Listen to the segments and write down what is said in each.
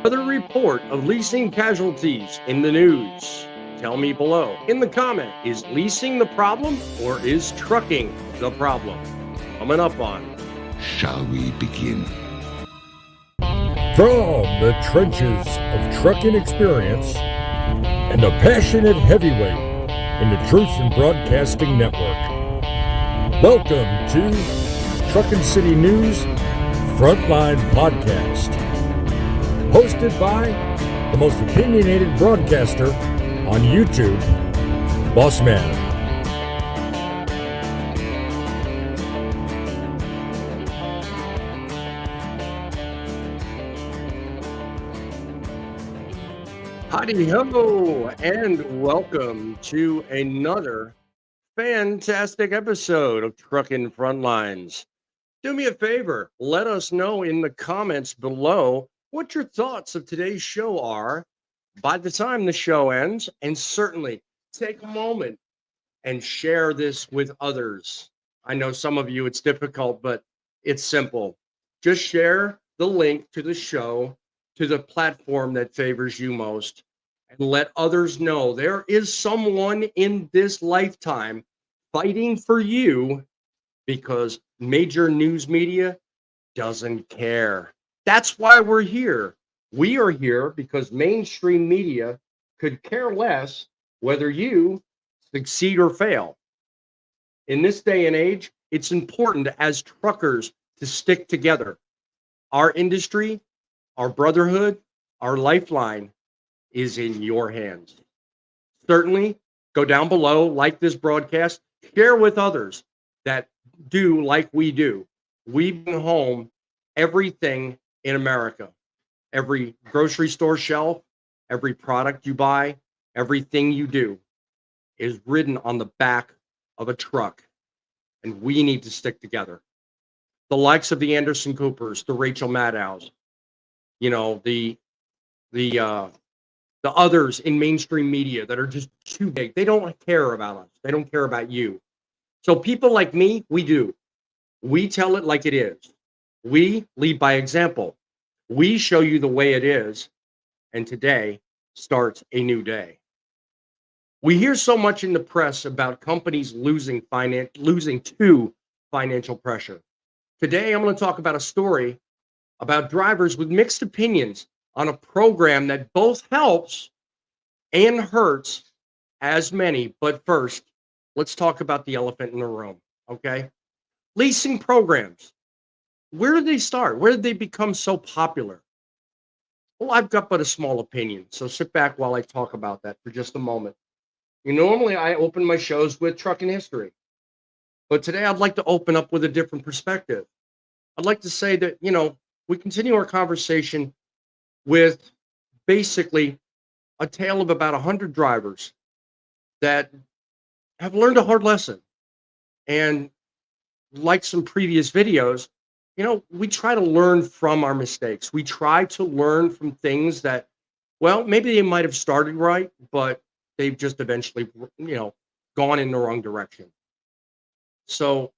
Another report of leasing casualties in the news. Tell me below in the comment, is leasing the problem or is trucking the problem? Coming up on Shall we begin? From the trenches of trucking experience and a passionate heavyweight in the Truth in Broadcasting Network, welcome to Truckin City News Frontline Podcast, hosted by the most opinionated broadcaster on YouTube, Boss Man. Howdy ho, and welcome to another fantastic episode of Truckin Frontlines. Do me a favor, let us know in the comments below what your thoughts of today's show are by the time the show ends, and certainly take a moment and share this with others. I know some of you it's difficult, but it's simple. Just share the link to the show to the platform that favors you most and let others know there is someone in this lifetime fighting for you because major news media doesn't care. That's why we're here. We are here because mainstream media could care less whether you succeed or fail. In this day and age, it's important as truckers to stick together. Our industry, our brotherhood, our lifeline is in your hands. Certainly, go down below, like this broadcast, share with others that do like we do. We bring home everything in America. Every grocery store shelf, every product you buy, everything you do is ridden on the back of a truck. And we need to stick together. The likes of the Anderson Coopers, the Rachel Maddows, the others in mainstream media that are just too big. They don't care about us. They don't care about you. So people like me, we do. We tell it like it is. We lead by example. We show you the way it is. And today starts a new day. We hear so much in the press about companies losing to financial pressure. Today, I'm going to talk about a story about drivers with mixed opinions on a program that both helps and hurts as many. But first, let's talk about the elephant in the room, okay? Leasing programs. Where did they start? Where did they become so popular? Well, I've got but a small opinion, so sit back while I talk about that for just a moment. Normally I open my shows with trucking history, but today I'd like to open up with a different perspective. I'd like to say that, we continue our conversation with basically a tale of about 100 drivers that have learned a hard lesson. And like some previous videos, we try to learn from our mistakes. We try to learn from things that, well, maybe they might have started right, but they've just eventually, gone in the wrong direction. So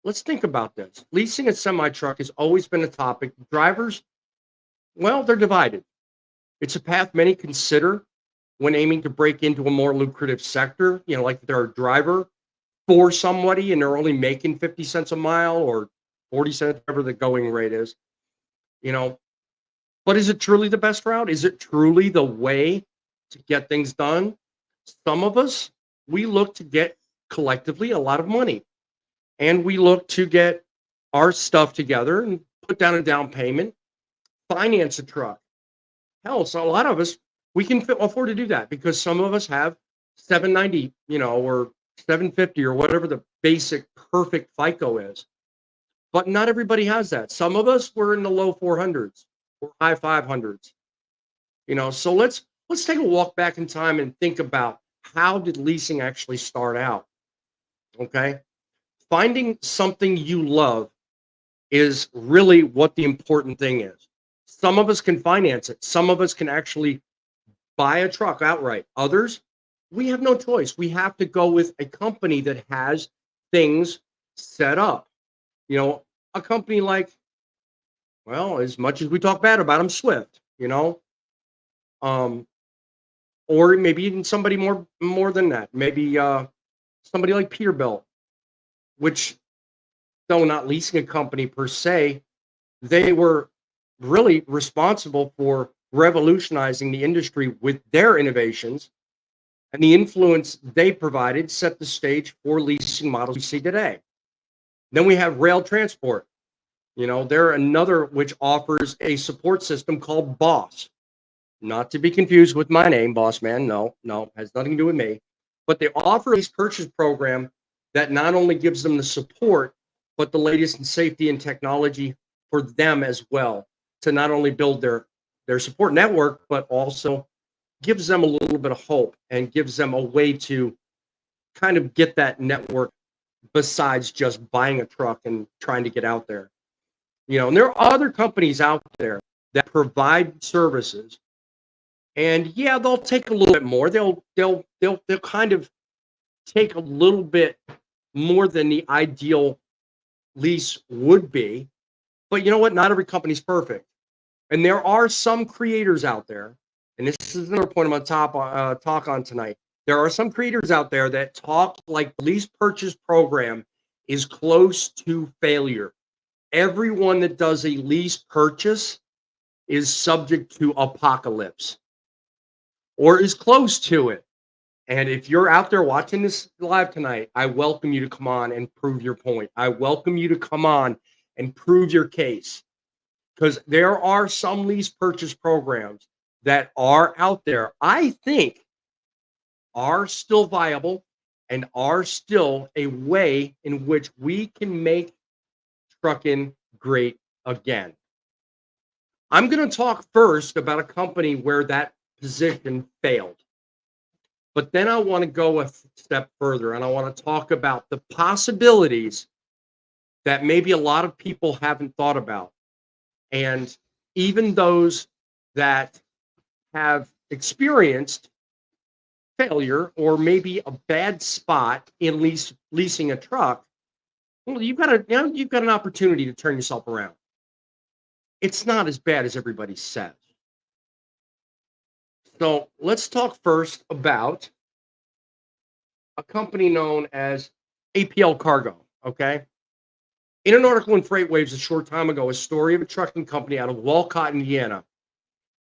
let's think about this. Leasing a semi-truck has always been a topic. Drivers, well, they're divided. It's a path many consider when aiming to break into a more lucrative sector, like they're a driver for somebody and they're only making 50 cents a mile or 40 cents, whatever the going rate is, But is it truly the best route? Is it truly the way to get things done? Some of us, we look to get collectively a lot of money and we look to get our stuff together and put down a down payment, finance a truck. Hell, so a lot of us, we can afford to do that because some of us have 790, or 750 or whatever the basic perfect FICO is. But not everybody has that. Some of us were in the low 400s or high 500s. So let's take a walk back in time and think about how did leasing actually start out? Okay? Finding something you love is really what the important thing is. Some of us can finance it. Some of us can actually buy a truck outright. Others, we have no choice. We have to go with a company that has things set up. A company like, well, as much as we talk bad about them, Swift, you know, um, or maybe even somebody more than that. Maybe somebody like Peterbilt, which though not leasing a company per se, they were really responsible for revolutionizing the industry with their innovations, and the influence they provided set the stage for leasing models we see today. Then we have rail transport. You know, they're another which offers a support system called BOSS, not to be confused with my name, Boss Man. No, no, has nothing to do with me. But they offer a lease purchase program that not only gives them the support, but the latest in safety and technology for them as well, to not only build their support network, but also gives them a little bit of hope and gives them a way to kind of get that network besides just buying a truck and trying to get out there. You know, and there are other companies out there that provide services, and yeah, they'll take a little bit more. They'll kind of take a little bit more than the ideal lease would be. But you know what? Not every company's perfect, and there are some creators out there, and this is another point I'm going to talk on tonight. There are some creators out there that talk like the lease purchase program is close to failure. Everyone that does a lease purchase is subject to apocalypse or is close to it. And if you're out there watching this live tonight, I welcome you to come on and prove your point. I welcome you to come on and prove your case, because there are some lease purchase programs that are out there, I think, are still viable and are still a way in which we can make trucking great again. I'm going to talk first about a company where that position failed. But then I want to go a step further and I want to talk about the possibilities that maybe a lot of people haven't thought about. And even those that have experienced failure or maybe a bad spot in leasing a truck, well, you've got an opportunity to turn yourself around. It's not as bad as everybody says. So let's talk first about a company known as APL Cargo. Okay. In an article in FreightWaves a short time ago, a story of a trucking company out of Walcott, Indiana,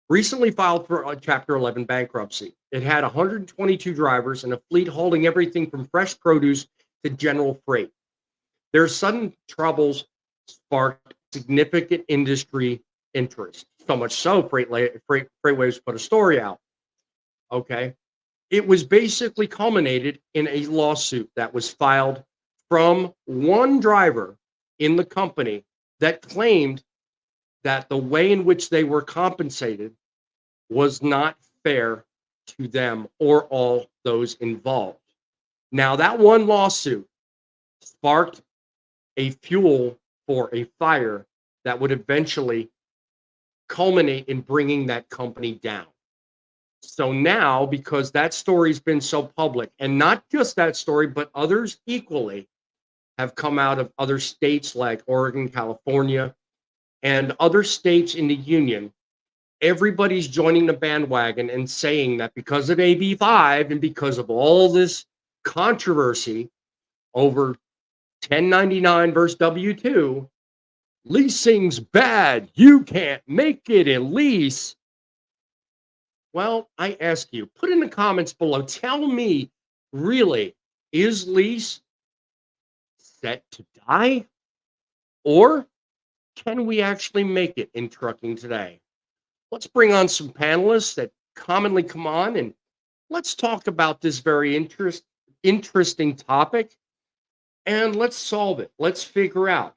recently filed for a Chapter 11 bankruptcy. It had 122 drivers and a fleet hauling everything from fresh produce to general freight. Their sudden troubles sparked significant industry interest. So much so, FreightWaves put a story out. Okay. It was basically culminated in a lawsuit that was filed from one driver in the company that claimed that the way in which they were compensated was not fair to them or all those involved. Now, that one lawsuit sparked a fuel for a fire that would eventually culminate in bringing that company down. So now, because that story's been so public, and not just that story, but others equally have come out of other states like Oregon, California, and other states in the union, everybody's joining the bandwagon and saying that because of AB5 and because of all this controversy over 1099 versus W2, leasing's bad. You can't make it in lease. Well, I ask you, put in the comments below, tell me, really, is lease set to die? Or can we actually make it in trucking today? Let's bring on some panelists that commonly come on and let's talk about this very interesting topic and let's solve it. Let's figure out,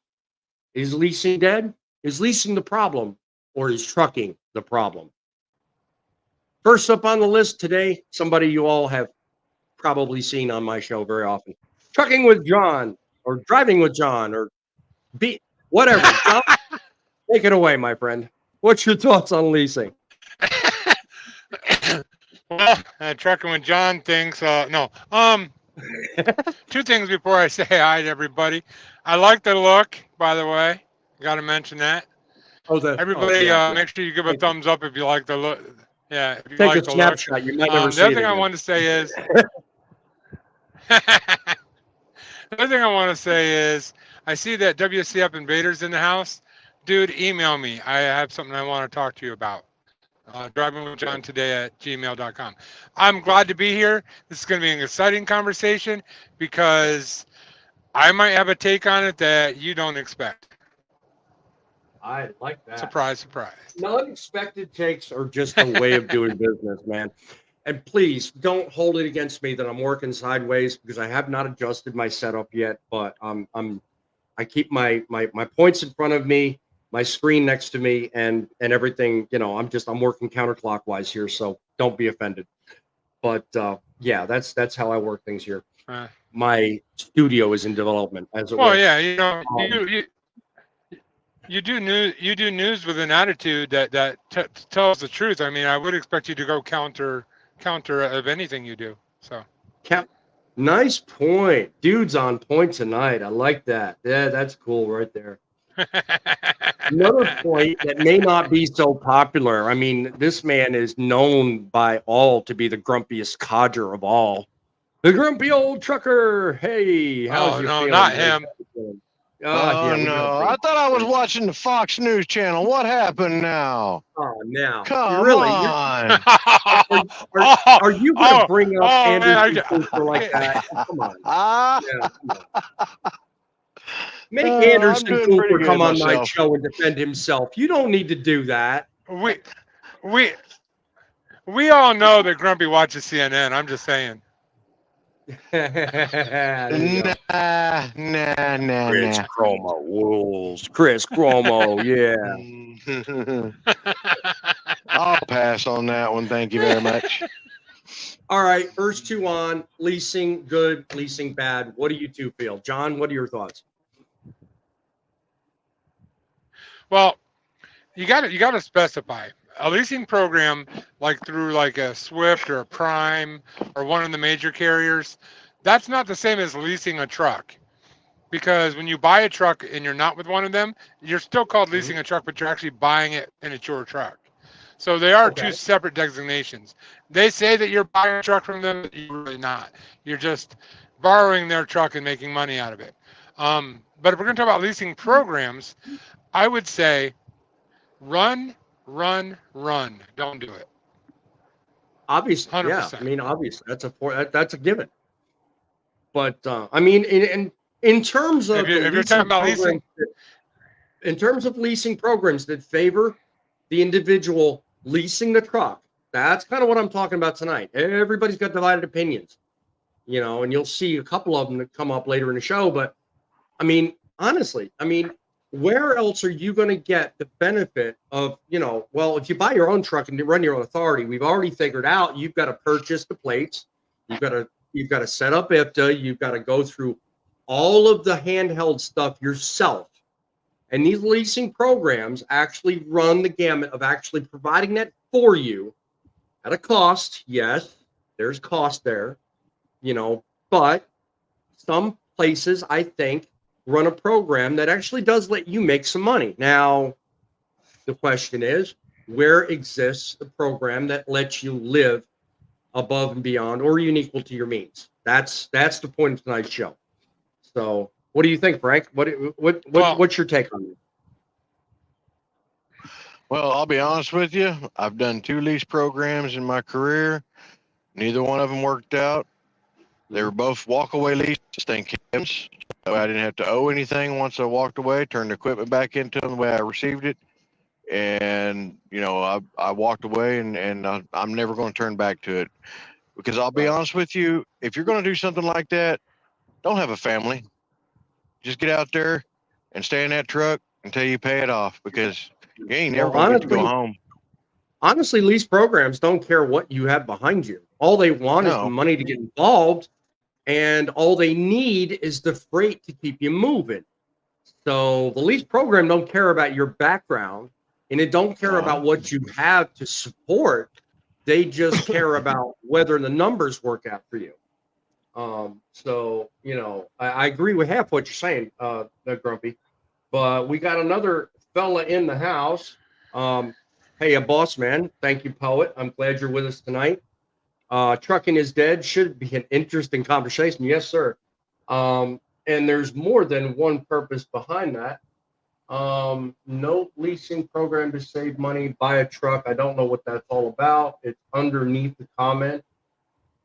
is leasing dead? Is leasing the problem? Or is trucking the problem? First up on the list today, somebody you all have probably seen on my show very often. Trucking with John, or Driving with John, or whatever. John, take it away, my friend. What's your thoughts on leasing? Well, Truckin with John thinks, no. Two things before I say hi to everybody. I like the look, by the way. Got to mention that. Everybody, yeah. make sure you give a thumbs up if you like the look. Yeah, if you Take like a the snapshot. You might never look. see The other it thing I again. want to say is, the other thing I want to say is, I see that WCF Invaders in the house. Dude, email me. I have something I want to talk to you about. Driving with John today at gmail.com. I'm glad to be here. This is going to be an exciting conversation because I might have a take on it that you don't expect. I like that. Surprise, surprise. Unexpected takes are just a way of doing business, man. And please don't hold it against me that I'm working sideways because I have not adjusted my setup yet. But I keep my points in front of me, my screen next to me, and everything. You know, I'm working counterclockwise here, so don't be offended. But yeah, that's how I work things here. My studio is in development, as it Well, were. yeah, you know, you do news with an attitude that tells the truth. I mean, I would expect you to go counter of anything you do. So. Nice point. Dude's on point tonight. I like that. Yeah, that's cool right there. Another point that may not be so popular. I mean, this man is known by all to be the grumpiest codger of all. The grumpy old trucker. Hey, how's you no, feeling? not him. Oh, yeah, no. I thought I was watching the Fox News channel. What happened now? Oh, now. Come Really? on. Are you going to bring up Anderson man, Cooper like that? Come on. Ah, Yeah, come on. Make I'm Anderson doing pretty Cooper good come on my myself. show and defend himself. You don't need to do that. We all know that Grumpy watches CNN. I'm just saying. There you go. Nah. Chris Cuomo rules. Chris Cuomo, yeah. I'll pass on that one. Thank you very much. All right, first two on leasing good, leasing bad. What do you two feel? John, what are your thoughts? Well, you got to specify a leasing program like through like a Swift or a Prime or one of the major carriers. That's not the same as leasing a truck, because when you buy a truck and you're not with one of them, you're still called leasing a truck, but you're actually buying it and it's your truck. So they are two separate designations. They say that you're buying a truck from them, but you're really not. You're just borrowing their truck and making money out of it. But if we're going to talk about leasing programs, I would say run. Don't do it. Obviously, 100%. yeah. I mean, obviously, that's a given. But I mean, in terms of if you're talking about leasing, in terms of leasing programs that favor the individual leasing the truck, that's kind of what I'm talking about tonight. Everybody's got divided opinions, you know, and you'll see a couple of them that come up later in the show. But I mean, honestly, where else are you going to get the benefit of, you know, well, if you buy your own truck and you run your own authority, we've already figured out you've got to purchase the plates, you've got to set up IFTA, you've got to go through all of the handheld stuff yourself. And these leasing programs actually run the gamut of actually providing that for you at a cost. Yes, there's cost there, you know, but some places, I think, run a program that actually does let you make some money. Now, the question is, where exists the program that lets you live above and beyond or equal to your means? That's the point of tonight's show. So, what do you think, Frank? What's your take on it? Well, I'll be honest with you. I've done 2 lease programs in my career. Neither one of them worked out. They were both walk-away leases, thank heavens. So I didn't have to owe anything once I walked away, turned the equipment back into them the way I received it. And, you know, I walked away, and I'm never going to turn back to it. Because I'll be honest with you, if you're going to do something like that, don't have a family. Just get out there and stay in that truck until you pay it off, because you ain't never going to get to go home. Honestly, lease programs don't care what you have behind you. All they want is the money to get involved, and all they need is the freight to keep you moving. So the lease program don't care about your background, and it don't care about what you have to support. They just care about whether the numbers work out for you. So, you know, I agree with half what you're saying, Grumpy, but we got another fella in the house. Hey, a boss man. Thank you, poet. I'm glad you're with us tonight. Trucking is dead. Should be an interesting conversation. Yes, sir. And there's more than one purpose behind that. No leasing program to save money. Buy a truck. I don't know what that's all about. It's underneath the comment.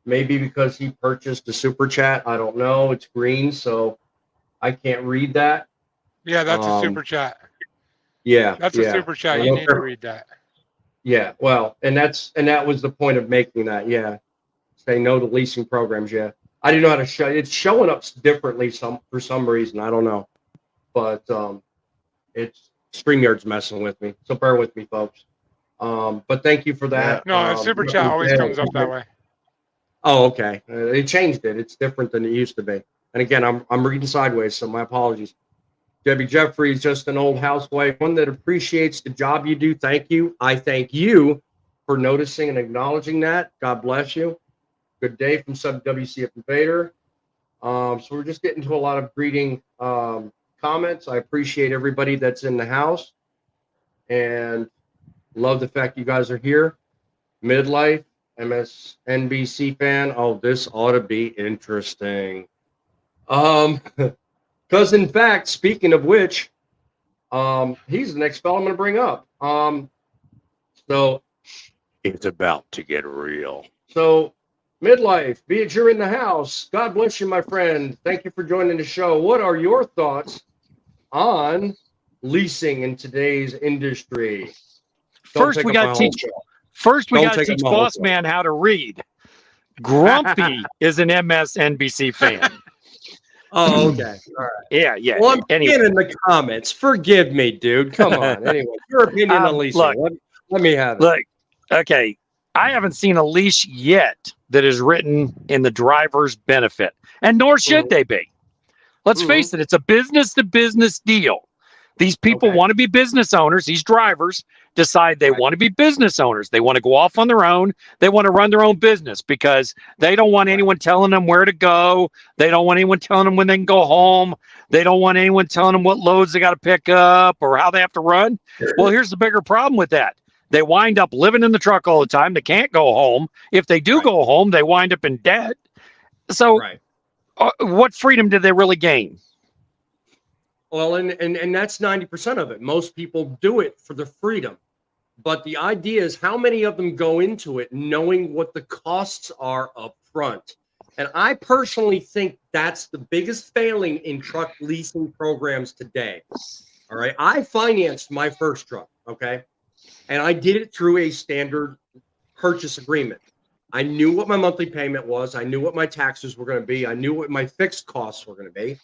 Maybe because he purchased a super chat. I don't know. It's green, so I can't read that. Yeah, that's a super chat. Yeah, That's a super chat. You need to read that. Yeah, well, and that was the point of making that. Yeah, say no to leasing programs. Yeah, I didn't know how to show. It's showing up differently for some reason. I don't know, but it's StreamYard's messing with me. So bear with me, folks. But thank you for that. No, super chat always comes up that way. Oh, okay. They changed it. It's different than it used to be. And again, I'm reading sideways, so my apologies. Debbie Jeffrey is just an old housewife, one that appreciates the job you do. Thank you. I thank you for noticing and acknowledging that. God bless you. Good day from Sub WCF Invader. So we're just getting to a lot of greeting comments. I appreciate everybody that's in the house and love the fact you guys are here. Midlife, MSNBC fan. Oh, this ought to be interesting. Because in fact, speaking of which, he's the next fellow I'm going to bring up. So it's about to get real. So midlife, be it you're in the house. God bless you, my friend. Thank you for joining the show. What are your thoughts on leasing in today's industry? First, we got to teach Boss Man how to read. Grumpy is an MSNBC fan. Oh, okay. All right. Yeah. Well, I'm in the comments. Forgive me, dude. Come on. Anyway, your opinion on leasing. Let me have it. Look, okay. I haven't seen a lease yet that is written in the driver's benefit, and nor should they be. Let's face it, it's a business-to-business deal. These people want to be business owners. These drivers decide they want to be business owners. They want to go off on their own. They want to run their own business because they don't want anyone telling them where to go. They don't want anyone telling them when they can go home. They don't want anyone telling them what loads they got to pick up or how they have to run. Well, here's the bigger problem with that. They wind up living in the truck all the time. They can't go home. If they do go home, they wind up in debt. So what freedom did they really gain? Well, and that's 90% of it. Most people do it for the freedom. But the idea is how many of them go into it knowing what the costs are up front. And I personally think that's the biggest failing in truck leasing programs today. All right. I financed my first truck. Okay. And I did it through a standard purchase agreement. I knew what my monthly payment was. I knew what my taxes were going to be. I knew what my fixed costs were going to be.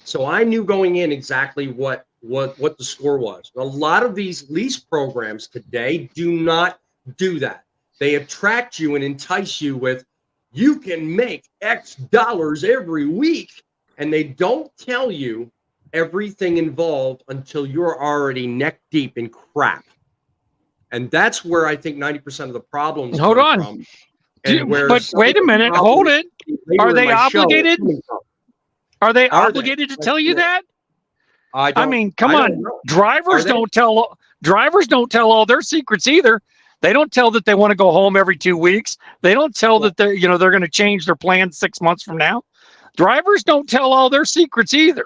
So I knew going in exactly what the score was. A lot of these lease programs today do not do that. They attract you and entice you with, you can make X dollars every week. And they don't tell you everything involved until you're already neck deep in crap. And that's where I think 90% of the problems Hold on. from. But wait a minute. Hold it. Are they obligated? Are they obligated to tell you that? I mean, come on. Drivers don't tell all their secrets either. They don't tell that they want to go home every 2 weeks. They don't tell that they're going to change their plans 6 months from now. Drivers don't tell all their secrets either.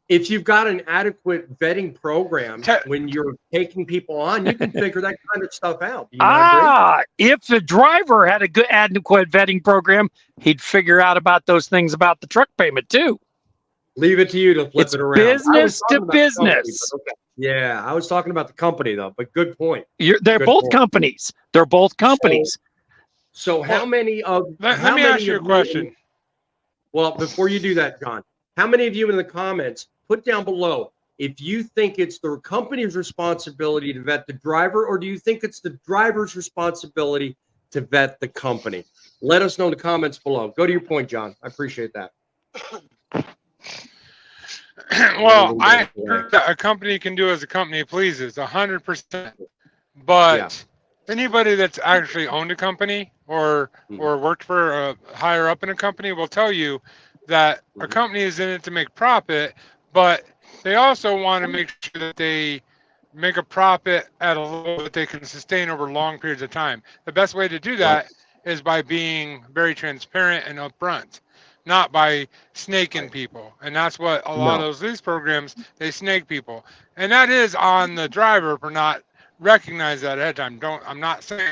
If you've got an adequate vetting program when you're taking people on, you can figure that kind of stuff out. If the driver had a good adequate vetting program, he'd figure out about those things about the truck payment too. Leave it to you to flip it around. Business to business. Yeah, I was talking about the company though, but good point. They're both companies. They're both companies. So how many of? Let me ask you a question. Well, before you do that, John, how many of you in the comments put down below if you think it's the company's responsibility to vet the driver, or do you think it's the driver's responsibility to vet the company? Let us know in the comments below. Go to your point, John. I appreciate that. Well, I heard that a company can do as a company pleases, 100%. But anybody that's actually owned a company or worked for higher up in a company will tell you that a company is in it to make profit, but they also want to make sure that they make a profit at a level that they can sustain over long periods of time. The best way to do that is by being very transparent and upfront, not by snaking people. And that's what a lot of those lease programs, they snake people. And that is on the driver for not recognize that ahead of time. I'm not saying,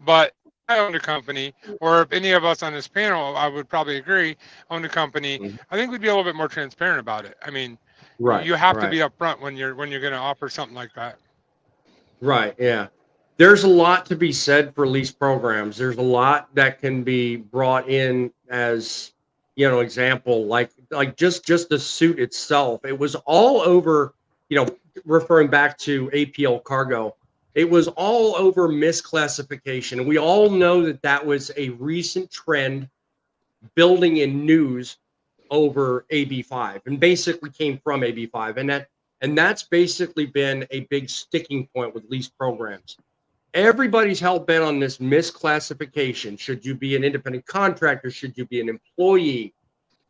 but I owned a company, or if any of us on this panel, I would probably agree, owned a company, I think we'd be a little bit more transparent about it. I mean, you have to be upfront when you're going to offer something like that. Right. Yeah. There's a lot to be said for lease programs. There's a lot that can be brought in as, example, like just the suit itself. It was all over, referring back to APL Cargo. It was all over misclassification. And we all know that was a recent trend building in news over AB5 and basically came from AB5. And that's basically been a big sticking point with lease programs. Everybody's hell bent on this misclassification. Should you be an independent contractor? Should you be an employee?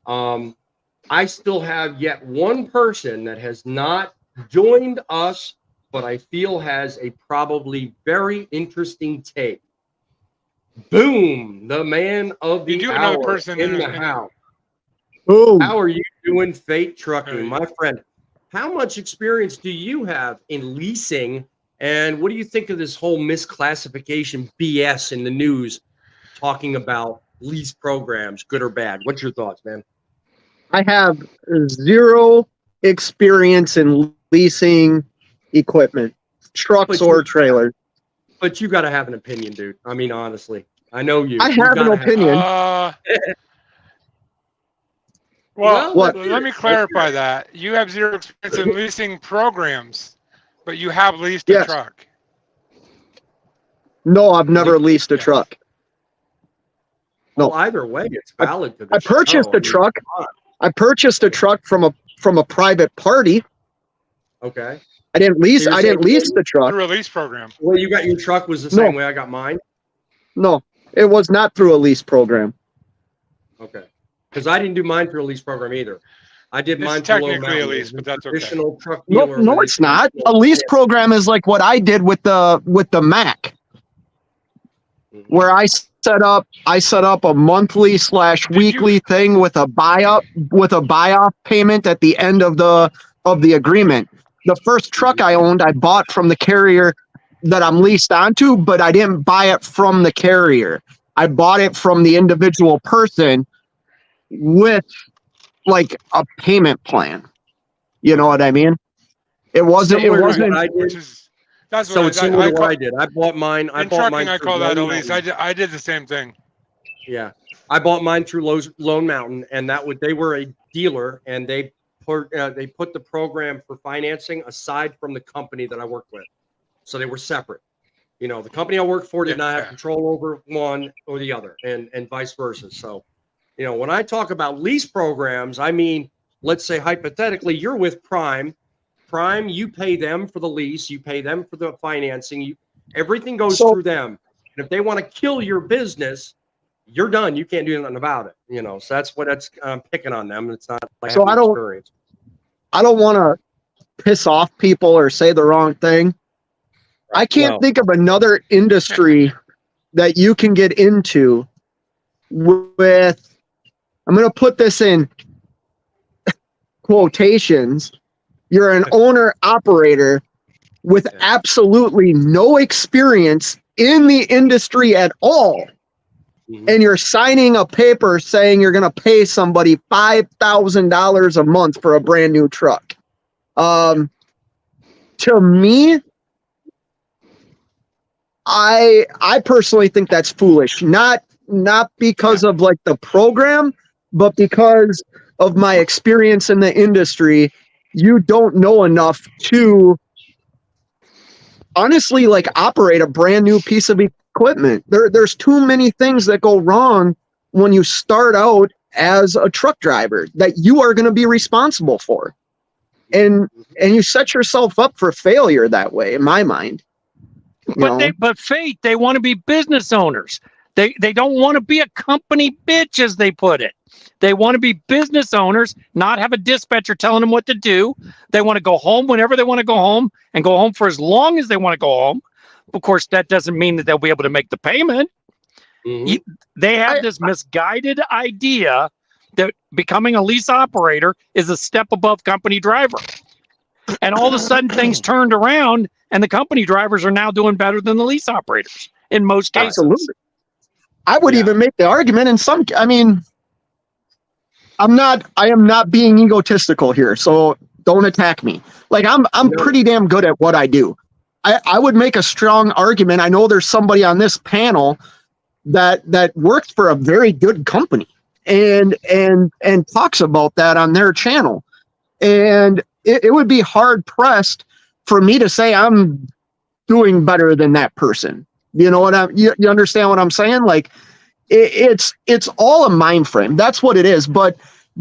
I still have yet one person that has not joined us, but I feel has a probably very interesting take. Boom, the man of the hour person in the house. Boom. How are you doing, Fate Trucking, my friend? How much experience do you have in leasing, and what do you think of this whole misclassification BS in the news talking about lease programs, good or bad? What's your thoughts, man? I have zero experience in leasing equipment, trucks or trailers. But you got to have an opinion, dude. I mean, honestly, I know you. I have an opinion. Well, let me clarify that. You have zero experience in leasing programs, but you have leased a truck. No, I've never leased a truck. No, well, either way, it's valid. I purchased a truck. I purchased a truck from a private party. Okay. I didn't lease. I didn't lease the truck through a lease program. Well, you got your truck was the same way I got mine. No, it was not through a lease program. Okay, because I didn't do mine through a lease program either. I did mine technically a lease, but that's okay. Truck no, it's not. A lease program is like what I did with the Mac, where I set up a monthly / weekly thing with a buy-off payment at the end of the agreement. The first truck I owned, I bought from the carrier that I'm leased onto, but I didn't buy it from the carrier. I bought it from the individual person with like a payment plan. You know what I mean? It wasn't. That's so it's similar to what I did. I bought mine. I bought mine. I call that a lease. I did the same thing. Yeah, I bought mine through Lone Mountain, and they were a dealer, and they put the program for financing aside from the company that I worked with, so they were separate. The company I worked for did not have control over one or the other, and vice versa. So, when I talk about lease programs, I mean, let's say hypothetically, you're with Prime. Prime, you pay them for the lease, you pay them for the financing, everything goes through them. And if they want to kill your business, you're done. You can't do nothing about it. So that's what I'm picking on them. It's not like so I don't want to piss off people or say the wrong thing. I can't think of another industry that you can get into with, I'm going to put this in quotations. You're an owner operator with absolutely no experience in the industry at all. And you're signing a paper saying you're going to pay somebody $5,000 a month for a brand new truck. To me, I personally think that's foolish. Not because of like the program, but because of my experience in the industry. You don't know enough to honestly like operate a brand new piece of equipment. There's too many things that go wrong when you start out as a truck driver that you are going to be responsible for. And you set yourself up for failure that way, in my mind. But Fate, they want to be business owners. They don't want to be a company bitch, as they put it. They want to be business owners, not have a dispatcher telling them what to do. They want to go home whenever they want to go home and go home for as long as they want to go home. Of course, that doesn't mean that they'll be able to make the payment. They have this misguided idea that becoming a lease operator is a step above company driver. And all of a sudden things turned around and the company drivers are now doing better than the lease operators in most cases. Absolutely. I would even make the argument in some, I am not being egotistical here, so don't attack me. Like I'm pretty damn good at what I do. I would make a strong argument. I know there's somebody on this panel that works for a very good company and talks about that on their channel. And it would be hard pressed for me to say I'm doing better than that person. You know what you understand what I'm saying? Like it's all a mind frame. That's what it is. But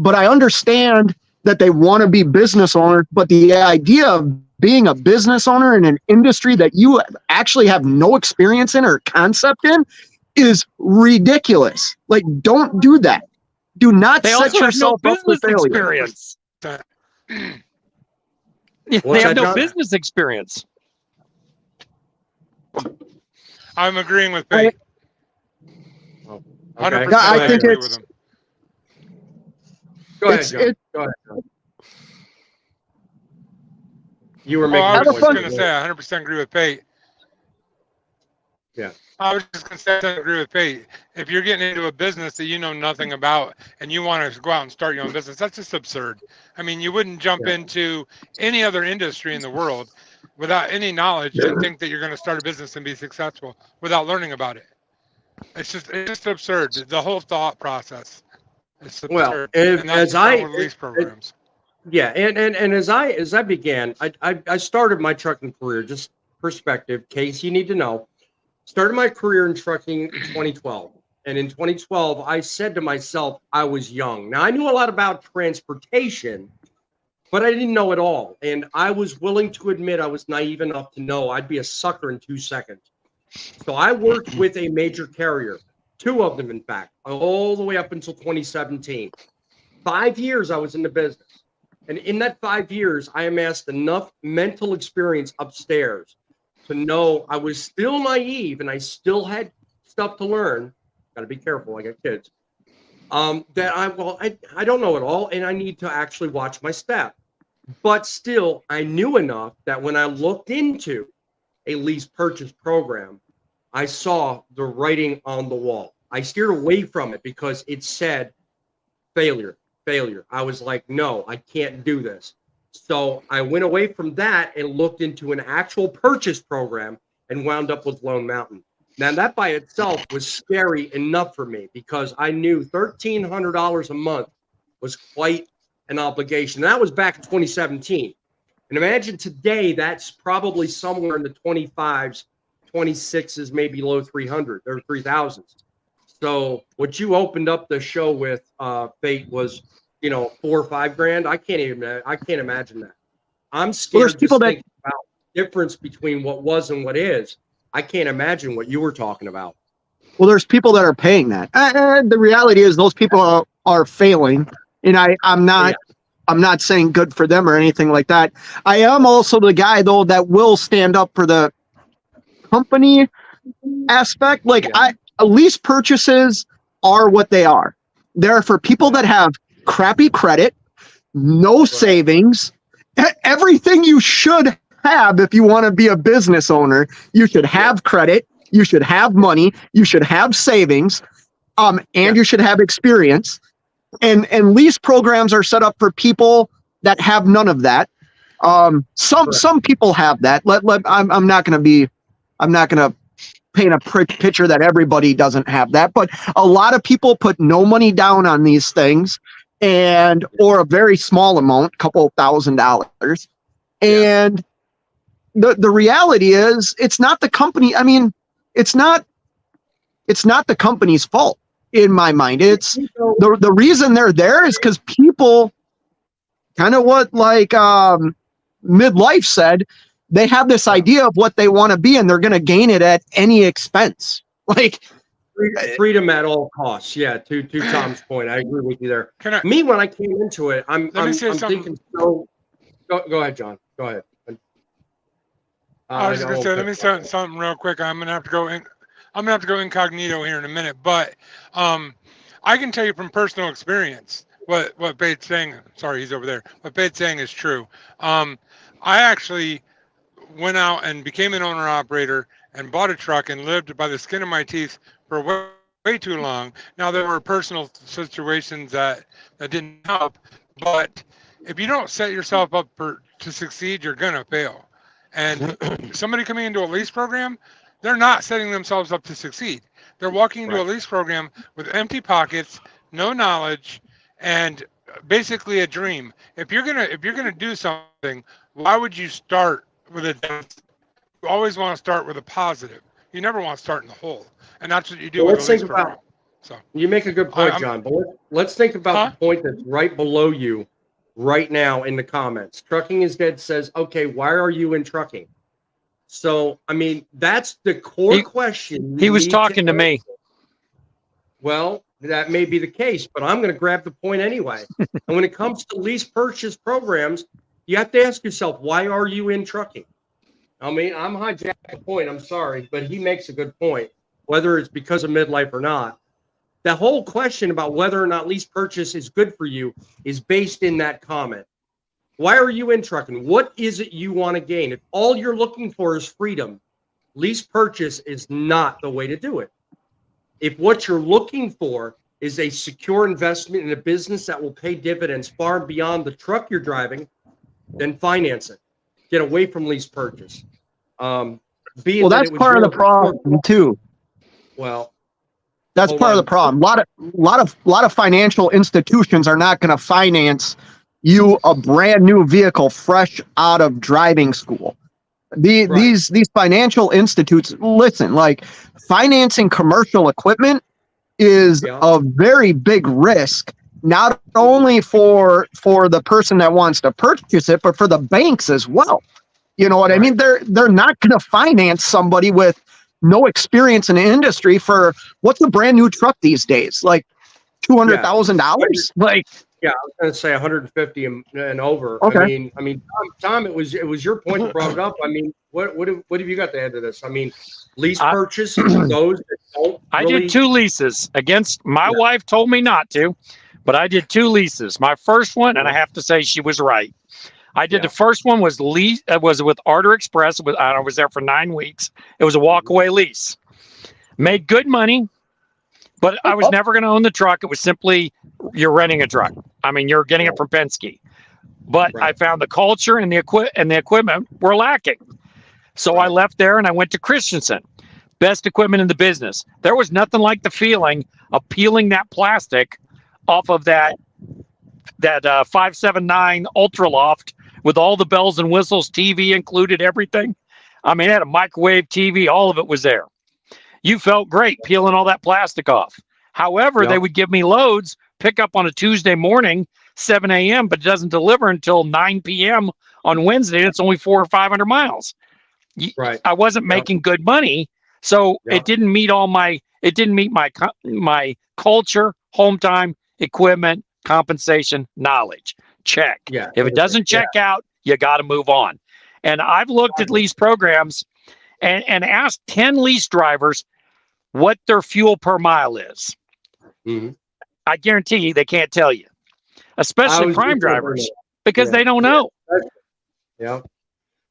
I understand that they want to be business owners, but the idea of being a business owner in an industry that you actually have no experience in or concept in is ridiculous. Like, don't do that. Do not set yourself up for failure. Experience. They have no business experience. I'm agreeing with Pete. Okay. I think it's. Go ahead, John. Go ahead, John. You were making. I was just going to say, I 100% agree with Pete. Yeah. I was just going to say, I agree with Pete. If you're getting into a business that you know nothing about and you want to go out and start your own business, that's just absurd. I mean, you wouldn't jump into any other industry in the world without any knowledge and think that you're going to start a business and be successful without learning about it. It's just absurd. The whole thought process. It's absurd. Well, lease programs. Yeah, and as I began, I started my trucking career, just perspective, case you need to know. Started my career in trucking in 2012. And in 2012, I said to myself, I was young. Now, I knew a lot about transportation, but I didn't know it all. And I was willing to admit I was naive enough to know I'd be a sucker in 2 seconds. So I worked with a major carrier, 2 of them, in fact, all the way up until 2017. 5 years I was in the business. And in that 5 years, I amassed enough mental experience upstairs to know I was still naive and I still had stuff to learn. Got to be careful. I got kids. That I don't know it all, and I need to actually watch my step. But still, I knew enough that when I looked into a lease purchase program, I saw the writing on the wall. I steered away from it because it said failure. I was like, no, I can't do this. So I went away from that and looked into an actual purchase program and wound up with Lone Mountain. Now, that by itself was scary enough for me because I knew $1,300 a month was quite an obligation. That was back in 2017. And imagine today, that's probably somewhere in the 25s, 26s, maybe low 300 or 3,000s. So what you opened up the show with, Fate, was, $4 or $5 grand. I can't imagine that. I'm scared to think about the difference between what was and what is. I can't imagine what you were talking about. Well, there's people that are paying that. The reality is those people are failing. And I'm not saying good for them or anything like that. I am also the guy, though, that will stand up for the company aspect. Like, lease purchases are what they are. They're for people that have crappy credit, no savings, everything you should have if you want to be a business owner. You should have credit, you should have money, you should have savings, and you should have experience. And lease programs are set up for people that have none of that. Some people have that. I'm not going to paint a picture that everybody doesn't have that, but a lot of people put no money down on these things, or a very small amount, couple $1,000. And the reality is it's not the company. I mean, it's not the company's fault in my mind. It's the reason they're there is because people kind of Midlife said, they have this idea of what they want to be and they're going to gain it at any expense. Like, freedom at all costs. Yeah, to Tom's point, I agree with you there. Me, when I came into it, I'm thinking. So, go ahead, John. Go ahead. I was just gonna say, let me say something real quick. I'm gonna have to go incognito here in a minute, but I can tell you from personal experience what Bate's saying. Sorry, he's over there. What Bate's saying is true. I actually went out and became an owner operator and bought a truck and lived by the skin of my teeth for way too long. Now, there were personal situations that didn't help, but if you don't set yourself up to succeed, you're gonna fail. And somebody coming into a lease program, they're not setting themselves up to succeed. They're walking into a lease program with empty pockets, no knowledge, and basically a dream. If you're gonna do something, why would you start with a downside? You always want to start with a positive. You never want to start in the hole, and that's what you do with a lease program. So you make a good point, John. But let's think about the point that's right below you right now in the comments. Trucking is Dead says, okay, why are you in trucking? So, I mean, that's the core question. He was talking to me. Well, that may be the case, but I'm going to grab the point anyway. And when it comes to lease purchase programs, you have to ask yourself, why are you in trucking? I mean, I'm hijacking the point. I'm sorry, but he makes a good point, whether it's because of midlife or not. The whole question about whether or not lease purchase is good for you is based in that comment. Why are you in trucking? What is it you want to gain? If all you're looking for is freedom, lease purchase is not the way to do it. If what you're looking for is a secure investment in a business that will pay dividends far beyond the truck you're driving, then finance it. Get away from lease purchase. Well, that's part of the problem too. Well, that's part of the problem. A lot of financial institutions are not going to finance you a brand new vehicle fresh out of driving school. These financial institutes, listen, like financing commercial equipment is a very big risk, not only for the person that wants to purchase it, but for the banks as well. You know what I mean? They're not going to finance somebody with no experience in the industry for what's a brand new truck these days, like $200,000. Like, yeah, I was going to say 150 and over. Okay. I mean, Tom, it was your point that brought it up. I mean, what have you got to add to this? I mean, lease purchase, those that don't. I did 2 leases against my wife told me not to, but I did 2 leases. My first one, and I have to say she was right. I did the first one was with Arter Express. I was there for 9 weeks. It was a walkaway lease. Made good money, but I was never going to own the truck. It was simply you're renting a truck. I mean, you're getting it from Penske. But I found the culture and the equipment were lacking. So I left there and I went to Christensen. Best equipment in the business. There was nothing like the feeling of peeling that plastic off of that 579 Ultra Loft with all the bells and whistles, TV included, everything. I mean, it had a microwave TV, all of it was there. You felt great peeling all that plastic off. However, they would give me loads, pick up on a Tuesday morning, 7 a.m., but it doesn't deliver until 9 p.m. on Wednesday. And it's only 400 or 500 miles. I wasn't making good money, so it didn't meet my culture, home time, equipment, compensation, knowledge. Check. If it doesn't check out, you got to move on. And I've looked at lease programs and asked 10 lease drivers what their fuel per mile is. I guarantee you they can't tell you, especially prime drivers, because they don't know.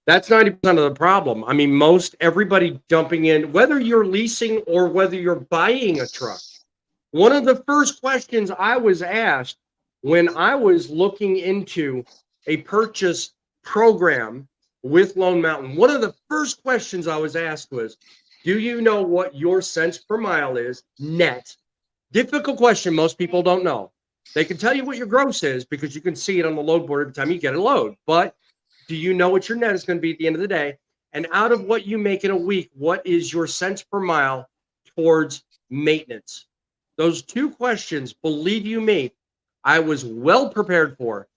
That's 90% of the problem. I mean, everybody dumping in, whether you're leasing or whether you're buying a truck. One of the first questions I was asked when I was looking into a purchase program with Lone Mountain, one of the first questions I was asked was, do you know what your cents per mile is net? Difficult question. Most people don't know. They can tell you what your gross is because you can see it on the load board every time you get a load. But do you know what your net is going to be at the end of the day? And out of what you make in a week, what is your cents per mile towards maintenance? Those 2 questions, believe you me, I was well prepared for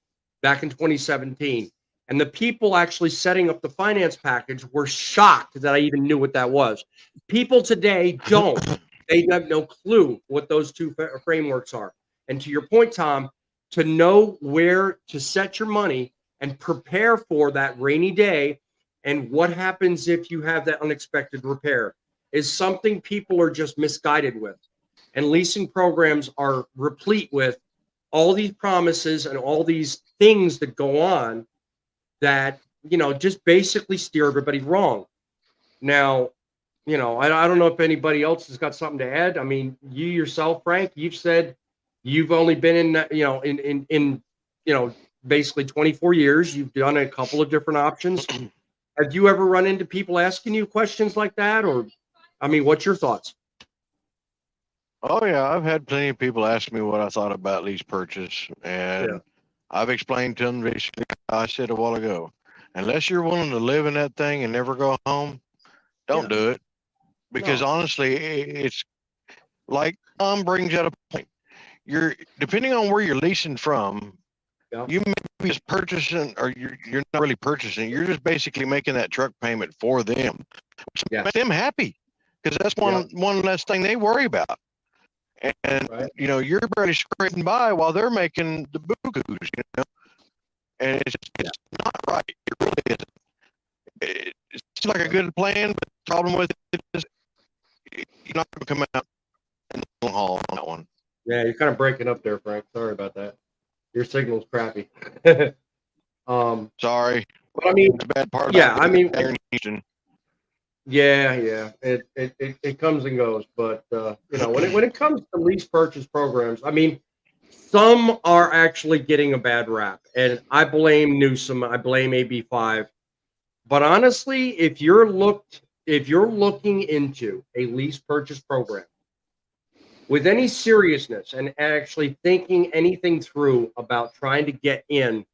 back in 2017. And the people actually setting up the finance package were shocked that I even knew what that was. People today don't. They have no clue what those two frameworks are. And to your point, Tom, to know where to set your money and prepare for that rainy day and what happens if you have that unexpected repair is something people are just misguided with. And leasing programs are replete with all these promises and all these things that go on that, just basically steer everybody wrong. Now, I don't know if anybody else has got something to add. I mean, you yourself, Frank, you've said you've only been in basically 24 years. You've done a couple of different options. Have you ever run into people asking you questions like that? Or, I mean, what's your thoughts? Oh yeah, I've had plenty of people ask me what I thought about lease purchase, and I've explained to them basically how I said a while ago. Unless you're willing to live in that thing and never go home, don't do it. Because honestly, it's like Tom brings out a point. You're depending on where you're leasing from, you may be just purchasing, or you're not really purchasing. You're just basically making that truck payment for them, which makes them happy because that's one less thing they worry about. And you're barely scraping by while they're making the bukus, and it's not right. It really isn't. It seems like a good plan, but the problem with it is you're not going to come out in the long haul on that one. Yeah, you're kind of breaking up there, Frank. Sorry about that. Your signal's crappy. Sorry. But I mean, it's a bad part. Yeah, it comes and goes, but when it comes to lease purchase programs, I mean, some are actually getting a bad rap, and I blame Newsom, I blame AB5, but honestly, if you're looking into a lease purchase program with any seriousness and actually thinking anything through about trying to get in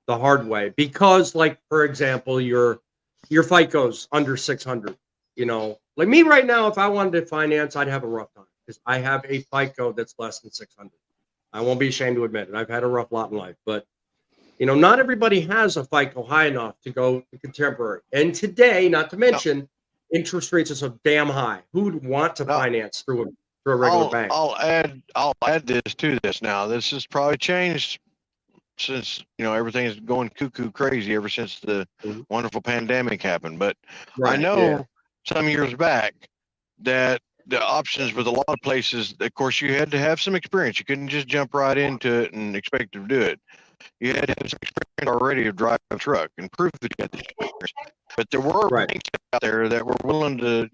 the hard way, because, like, for example, your FICO's under 600. Like me right now, if I wanted to finance, I'd have a rough time because I have a FICO that's less than 600. I won't be ashamed to admit it. I've had a rough lot in life, but not everybody has a FICO high enough to go to contemporary. And today, not to mention, interest rates are so damn high. Who would want to finance through a regular bank? I'll add this to this now. This has probably changed since everything is going cuckoo crazy ever since the wonderful pandemic happened. But I know some years back that the options with a lot of places, of course, you had to have some experience. You couldn't just jump right into it and expect to do it. You had to have some experience already to drive a truck and prove that you had the experience. But there were banks out there that were willing to,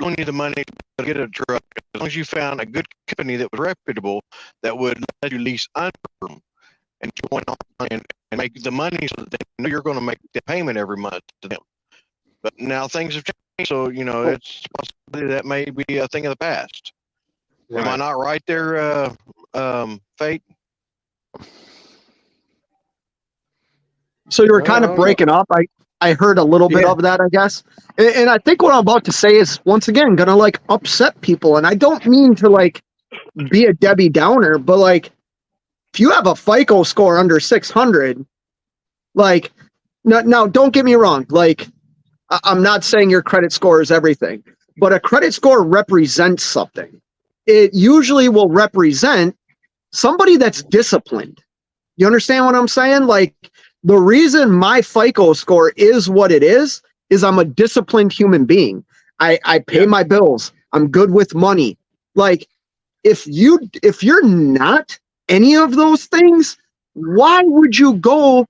loan you the money to get a truck as long as you found a good company that was reputable that would let you lease under them and join on and make the money so that they know you're going to make the payment every month to them. But now things have changed, so it's possibly that may be a thing of the past. Am I not right there, Fate? So you were kind of breaking up. I heard a little bit of that, I guess. And I think what I'm about to say is, once again, going to, upset people. And I don't mean to, be a Debbie Downer, but, if you have a FICO score under 600, now don't get me wrong. I'm not saying your credit score is everything, but a credit score represents something. It usually will represent somebody that's disciplined. You understand what I'm saying? The reason my FICO score is what it is I'm a disciplined human being. I pay my bills. I'm good with money. If you're not any of those things, why would you go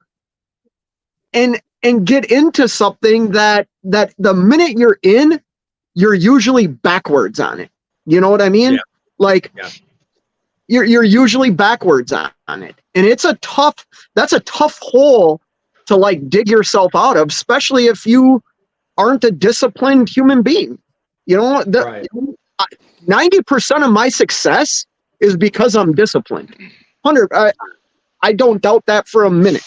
and get into something that the minute you're in, you're usually backwards on it? You know what I mean? You're usually backwards on it. And that's a tough hole to dig yourself out of, especially if you aren't a disciplined human being. 90% of my success is because I'm disciplined. 100. I don't doubt that for a minute.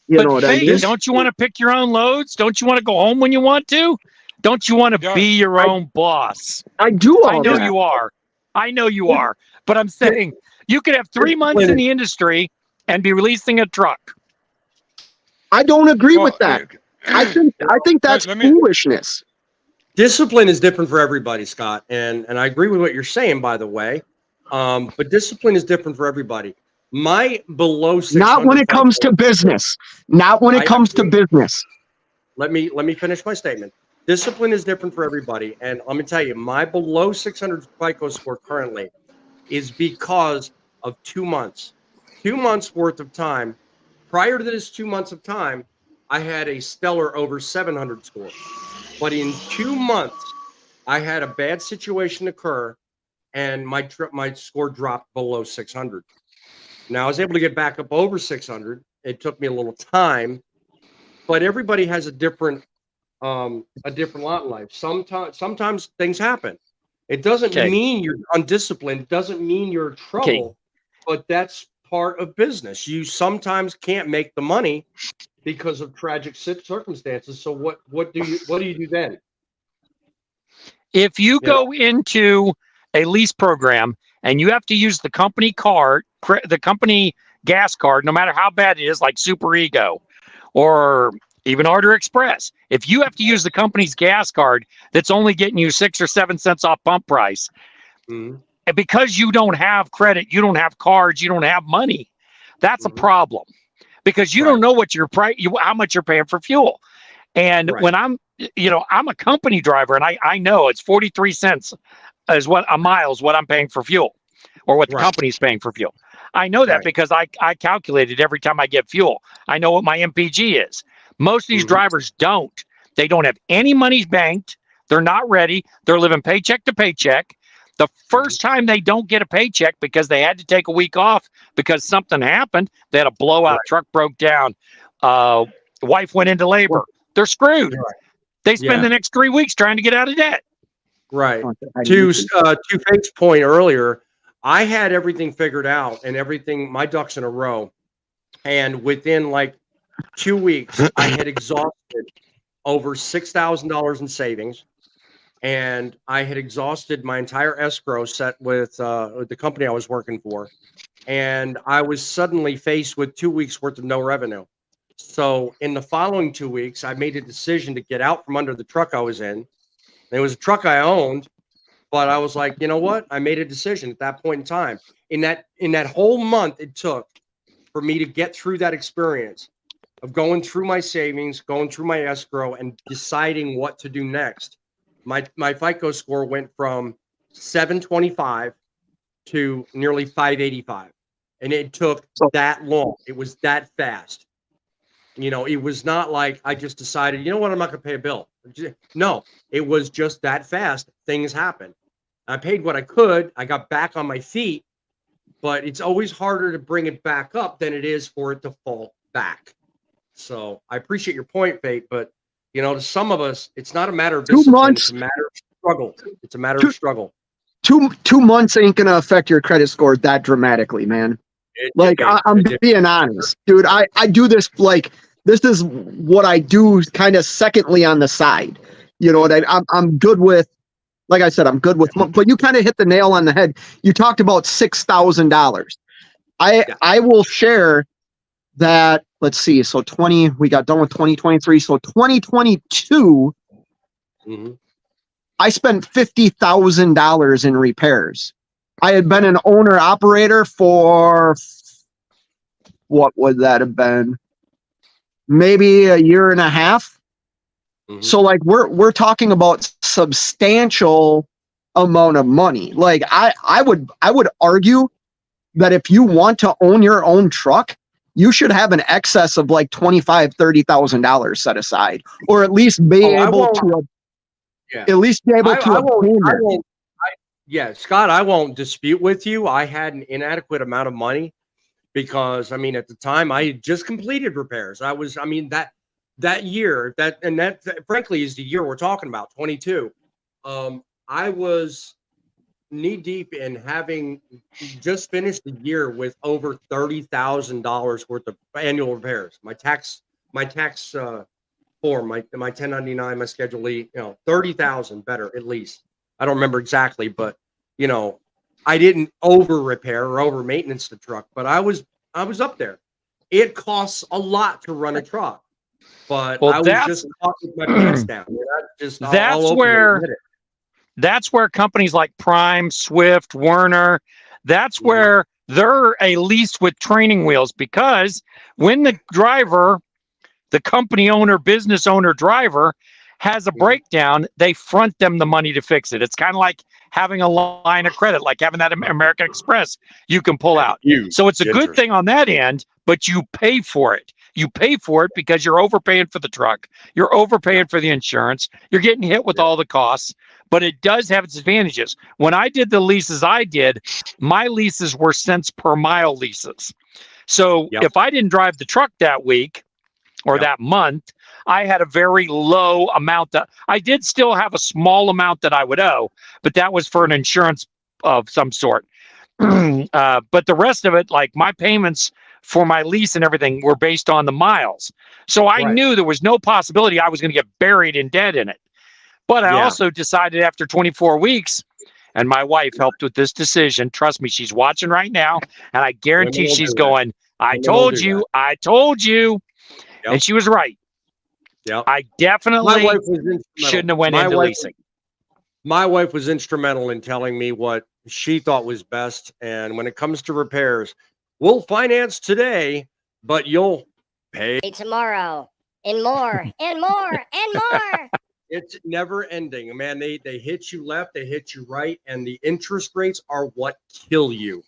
You know what I mean? Don't you want to pick your own loads? Don't you want to go home when you want to? Don't you want to be your own boss? I do. I know you are. I know you are. But I'm saying you could have 3 months in the industry and be releasing a truck. I don't agree with that. I think that's foolishness. Discipline is different for everybody, Scott, and I agree with what you're saying, by the way. But discipline is different for everybody. My below 600 Not when it comes to business. Not when it comes to business. Let me finish my statement. Discipline is different for everybody, and let me tell you, my below 600 FICO score currently is because of 2 months. 2 months worth of time. Prior to this 2 months of time, I had a stellar over 700 score. But in 2 months, I had a bad situation occur, and my score dropped below 600. Now I was able to get back up over 600. It took me a little time, but everybody has a different lot in life. Sometimes things happen. It doesn't mean you're undisciplined. It doesn't mean you're in trouble, but that's part of business. You sometimes can't make the money because of tragic circumstances. So what do you do then? If you go into a lease program and you have to use the company card, the company gas card, no matter how bad it is, like Super Ego or even Order Express, if you have to use the company's gas card that's only getting you 6 or 7 cents off pump price, and because you don't have credit, you don't have cards, you don't have money, that's a problem, because you don't know what your price, how much you're paying for fuel. And when I'm a company driver, and I know it's 43 cents is what a mile is what I'm paying for fuel, or what the company's paying for fuel. I know that because I calculate it every time I get fuel. I know what my MPG is. Most of these drivers don't. They don't have any money banked. They're not ready. They're living paycheck to paycheck. The first time they don't get a paycheck because they had to take a week off because something happened, they had a blowout, truck broke down, wife went into labor. They're screwed. They spend the next 3 weeks trying to get out of debt. Right. To Faith's point earlier, I had everything figured out and everything, my ducks in a row. And within like 2 weeks, I had exhausted over $6,000 in savings. And I had exhausted my entire escrow set with the company I was working for. And I was suddenly faced with 2 weeks worth of no revenue. So in the following 2 weeks, I made a decision to get out from under the truck I was in. And it was a truck I owned, but I was like, you know what? I made a decision at that point in time. In that whole month it took for me to get through that experience of going through my savings, going through my escrow, and deciding what to do next. My FICO score went from 725 to nearly 585. And it took that long. It was that fast. It was not like I just decided, you know what, I'm not going to pay a bill. No, it was just that fast. Things happened. I paid what I could. I got back on my feet, but it's always harder to bring it back up than it is for it to fall back. So I appreciate your point, Faith, but to some of us, it's not a matter of discipline. It's a matter of struggle. It's a matter of struggle. 2 months ain't going to affect your credit score that dramatically, man. I'm being honest, dude. I do this, this is what I do kind of secondly on the side. I'm good with, like I said, I'm good with, but you kind of hit the nail on the head. You talked about $6,000. I will share that. Let's see. So we got done with 2023. So 2022, I spent $50,000 in repairs. I had been an owner operator for, what would that have been? Maybe a year and a half. So we're talking about substantial amount of money. I would argue that if you want to own your own truck, you should have an excess of like $25,000-$30,000 set aside, or at least be able to obtain it. Yeah, Scott, I won't dispute with you. I had an inadequate amount of money because, at the time I had just completed repairs. That year, that frankly is the year we're talking about, 22. I was knee deep in having just finished the year with over $30,000 worth of annual repairs. My tax form, my 1099, my Schedule E, 30,000 better at least. I don't remember exactly, but I didn't over repair or over maintenance the truck, but I was up there. It costs a lot to run a truck. But Well, I was just caught with my pants down. That's where companies like Prime, Swift, Werner, that's where they're a lease with training wheels, because when the driver, the company owner, business owner, driver has a breakdown, they front them the money to fix it. It's kind of like having a line of credit, like having that American Express you can pull out. So it's a good thing on that end, but you pay for it. You pay for it because you're overpaying for the truck. You're overpaying for the insurance. You're getting hit with all the costs, but it does have its advantages. When I did the leases I did, my leases were cents per mile leases. So if I didn't drive the truck that week or that month, I had a very low amount that I did still have a small amount that I would owe, but that was for an insurance of some sort. But the rest of it, like my payments for my lease and everything, were based on the miles. So I knew there was no possibility I was going to get buried in debt in it. But I also decided after 24 weeks, and my wife helped with this decision. Trust me, she's watching right now, and I guarantee she's going, I told you. Yep. And she was right. Yeah, I definitely shouldn't have went into leasing. My wife was instrumental in telling me what she thought was best. And when it comes to repairs, we'll finance today, but you'll pay tomorrow, and more, and more, and more. It's never ending, man. They hit you left, they hit you right, and the interest rates are what kill you.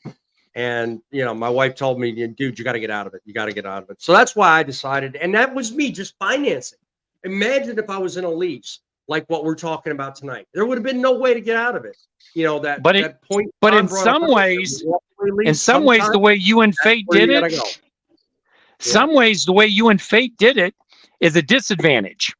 And, you know, my wife told me, dude, you got to get out of it. You got to get out of it. So that's why I decided. And that was me just financing. Imagine if I was in a lease like what we're talking about tonight. There would have been no way to get out of it. You know, that point. But in some ways, the way you and Fate did it, some ways the way you and Fate did it is a disadvantage.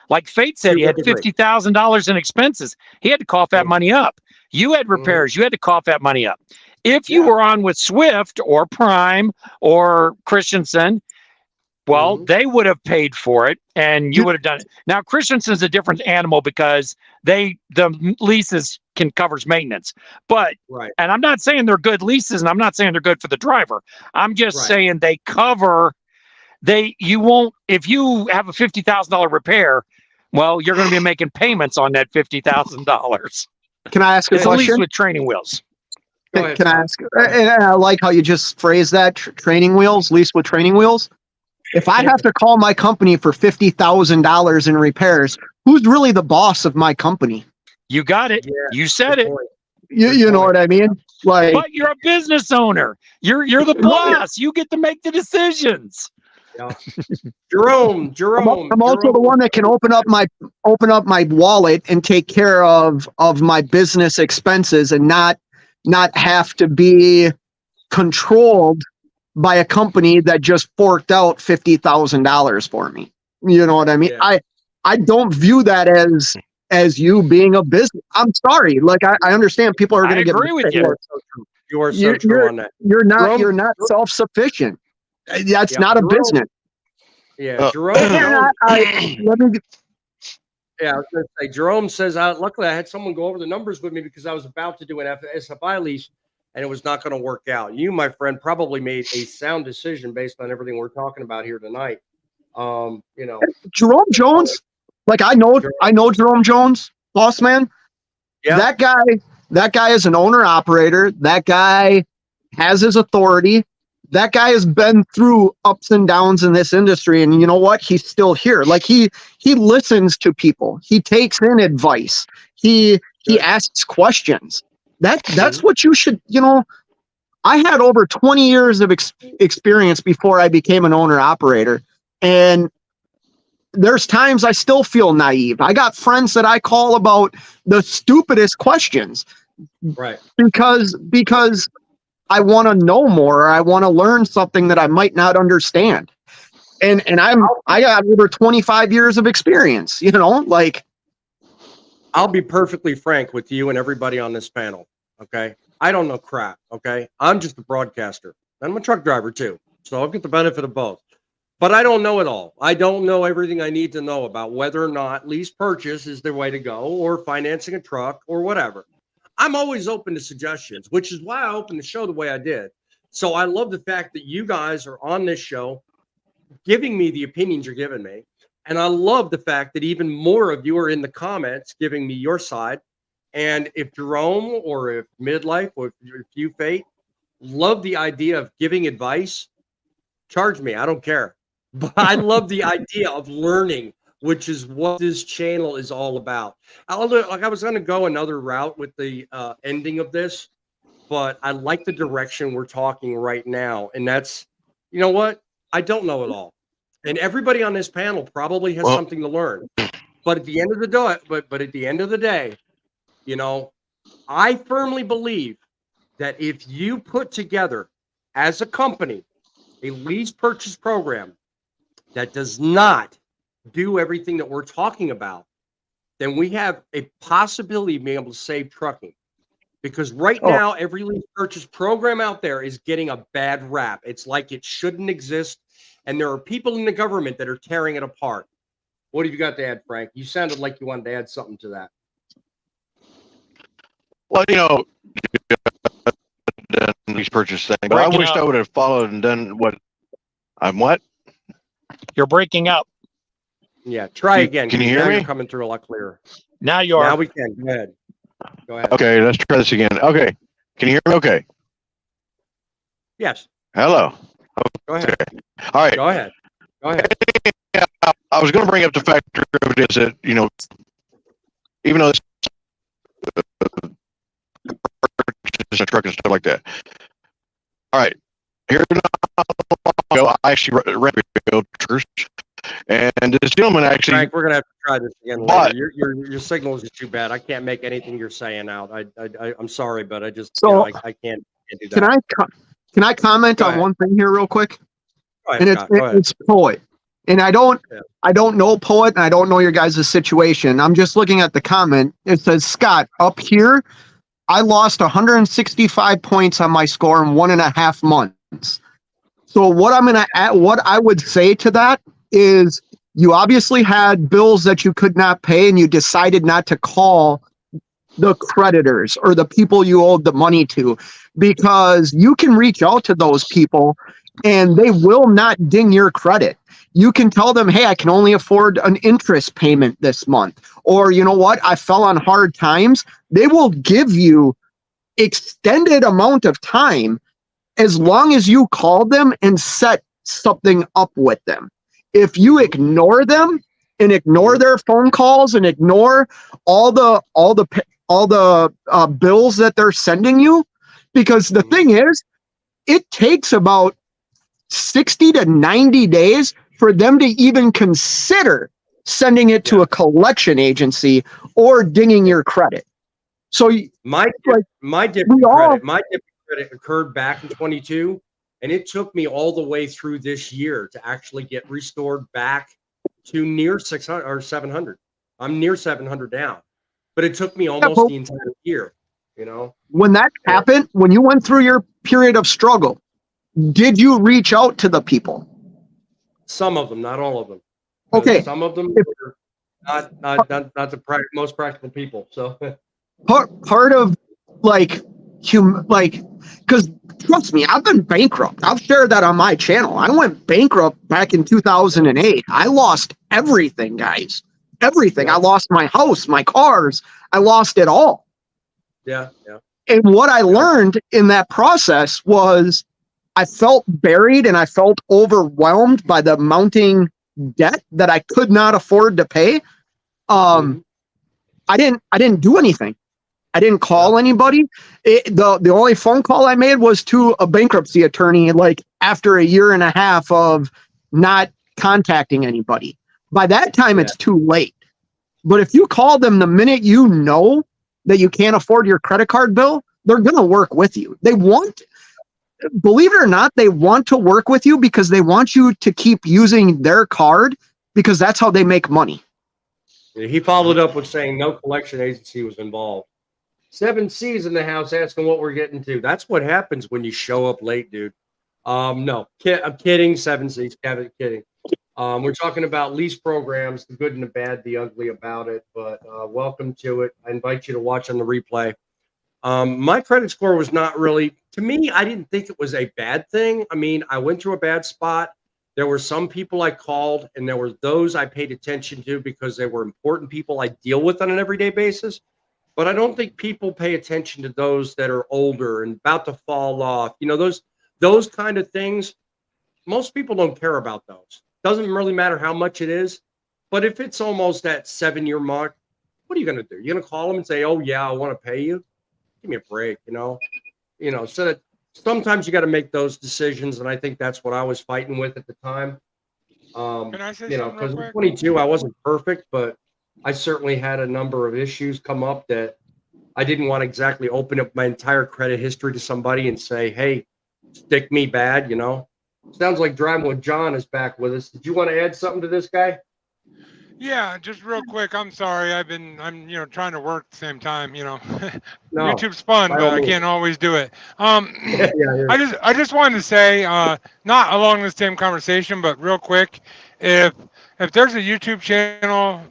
Like Fate said, he had $50,000 in expenses. He had to cough that money up. You had repairs. You had to cough that money up. If you were on with Swift or Prime or Christensen, well, they would have paid for it and you would have done it. Now, Christensen's a different animal because the leases covers maintenance. But, and I'm not saying they're good leases and I'm not saying they're good for the driver. I'm just saying they cover, you won't, if you have a $50,000 repair, well, you're going to be making payments on that $50,000. Can I ask a question? At least with training wheels. Can I ask? And I like how you just phrased that, training wheels, lease with training wheels. If I have to call my company for $50,000 in repairs, who's really the boss of my company? You got it. You said it. You know what I mean? Like, but you're a business owner. You're the boss. You get to make the decisions. Yeah. Jerome. I'm also the one that can open up my wallet and take care of my business expenses and not have to be controlled by a company that just forked out $50,000 for me. You know what I mean? Yeah. I don't view that as you being a business. I'm sorry. Like I understand people are going to get. I agree with you. You are so true on that. You're not self-sufficient. That's not a business. Yeah, Jerome. I was going to say, Jerome says, luckily I had someone go over the numbers with me because I was about to do an SFI lease and it was not going to work out. You, my friend, probably made a sound decision based on everything we're talking about here tonight. You know, Jerome Jones, like I know Jerome Jones, boss man. Yeah. That guy is an owner operator. That guy has his authority. That guy has been through ups and downs in this industry, and you know what? He's still here. Like he listens to people. He takes in advice. He asks questions. That's what you should. You know, I had over 20 years of experience before I became an owner operator, and there's times I still feel naive. I got friends that I call about the stupidest questions, right? Because I want to know more. Or I want to learn something that I might not understand. And I got over 25 years of experience, you know, like. I'll be perfectly frank with you and everybody on this panel. Okay. I don't know crap. Okay. I'm just a broadcaster. I'm a truck driver too. So I'll get the benefit of both, but I don't know it all. I don't know everything I need to know about whether or not lease purchase is the way to go or financing a truck or whatever. I'm always open to suggestions, which is why I opened the show the way I did. So I love the fact that you guys are on this show, giving me the opinions you're giving me. And I love the fact that even more of you are in the comments giving me your side. And if Jerome or if Midlife or if you Fate love the idea of giving advice, charge me. I don't care. But I love the idea of learning, which is what this channel is all about. I was going to go another route with the ending of this, but I like the direction we're talking right now. And that's, you know what? I don't know it all. And everybody on this panel probably has something to learn. But at the end of the day, but at the end of the day, you know, I firmly believe that if you put together as a company a lease purchase program that does not do everything that we're talking about, then we have a possibility of being able to save trucking. Because right now, every lease purchase program out there is getting a bad rap. It's like it shouldn't exist. And there are people in the government that are tearing it apart. What have you got to add, Frank? You sounded like you wanted to add something to that. Well, you know, the lease purchase thing, but I wished I would have followed and done what I'm what? You're breaking up. Yeah, try again. Can you hear now me? You're coming through a lot clearer. Now you are. Now we can. Go ahead. Go ahead. Okay, let's try this again. Okay. Can you hear me okay? Yes. Hello. Go ahead. Okay. All right. Go ahead. Go ahead. I was going to bring up the fact that, you know, even though it's a truck and stuff like that. All right. Here I actually ran truckers, and this gentleman actually. Frank, we're gonna have to try this again but, later. Your signal is too bad. I can't make anything you're saying out. I'm sorry, but I just I can't do that. Can I comment on one thing here real quick? Go ahead, and it's Poet. And I don't know Poet, and I don't know your guys' situation. I'm just looking at the comment. It says, Scott, up here, I lost 165 points on my score in 1.5 months. So what I would say to that is you obviously had bills that you could not pay, and you decided not to call the creditors or the people you owed the money to, because you can reach out to those people and they will not ding your credit. You can tell them, hey, I can only afford an interest payment this month. Or, you know what, I fell on hard times. They will give you extended amount of time as long as you call them and set something up with them. If you ignore them and ignore their phone calls and ignore all the bills that they're sending you, because the thing is, it takes about 60 to 90 days for them to even consider sending it to a collection agency or dinging your credit. So my dip credit occurred back in 22, and it took me all the way through this year to actually get restored back to near 600 or 700. I'm near 700 now, but it took me almost the entire year. You know, when that happened, when you went through your period of struggle, did you reach out to the people? Some of them, not all of them. Okay. Some of them were not the most practical people. So part of because trust me, I've been bankrupt. I've shared that on my channel. I went bankrupt back in 2008. I lost everything, guys. Everything. I lost my house, my cars. I lost it all. Yeah. And what I learned in that process was I felt buried and I felt overwhelmed by the mounting debt that I could not afford to pay. I didn't do anything. I didn't call anybody. The only phone call I made was to a bankruptcy attorney, like after 1.5 years of not contacting anybody. By that time, it's too late. But if you call them the minute you know that you can't afford your credit card bill, they're going to work with you. Believe it or not, they want to work with you because they want you to keep using their card because that's how they make money. He followed up with saying no collection agency was involved. 7C's in the house asking what we're getting to. That's what happens when you show up late, dude. No, I'm kidding. 7C's, Kevin, kidding. We're talking about lease programs, the good and the bad, the ugly about it. But welcome to it. I invite you to watch on the replay. My credit score was not really, to me, I didn't think it was a bad thing. I mean, I went through a bad spot. There were some people I called, and there were those I paid attention to because they were important people I deal with on an everyday basis. But I don't think people pay attention to those that are older and about to fall off. Those kind of things. Most people don't care about those. Doesn't really matter how much it is. But if it's almost that 7-year mark, what are you going to do? You're going to call them and say, "Oh yeah, I want to pay you." Give me a break, So that sometimes you got to make those decisions, and I think that's what I was fighting with at the time. Can I say something Because real in quick? 22 I wasn't perfect, but I certainly had a number of issues come up that I didn't want to exactly open up my entire credit history to somebody and say, "Hey, stick me bad." Sounds like Driving with John is back with us. Did you want to add something to this guy? Yeah, just real quick. I'm sorry. I'm trying to work at the same time. No, YouTube's fun, by but all I means. can't always do it. Yeah, yeah. I just wanted to say, not along the same conversation, but real quick, if there's a YouTube channel,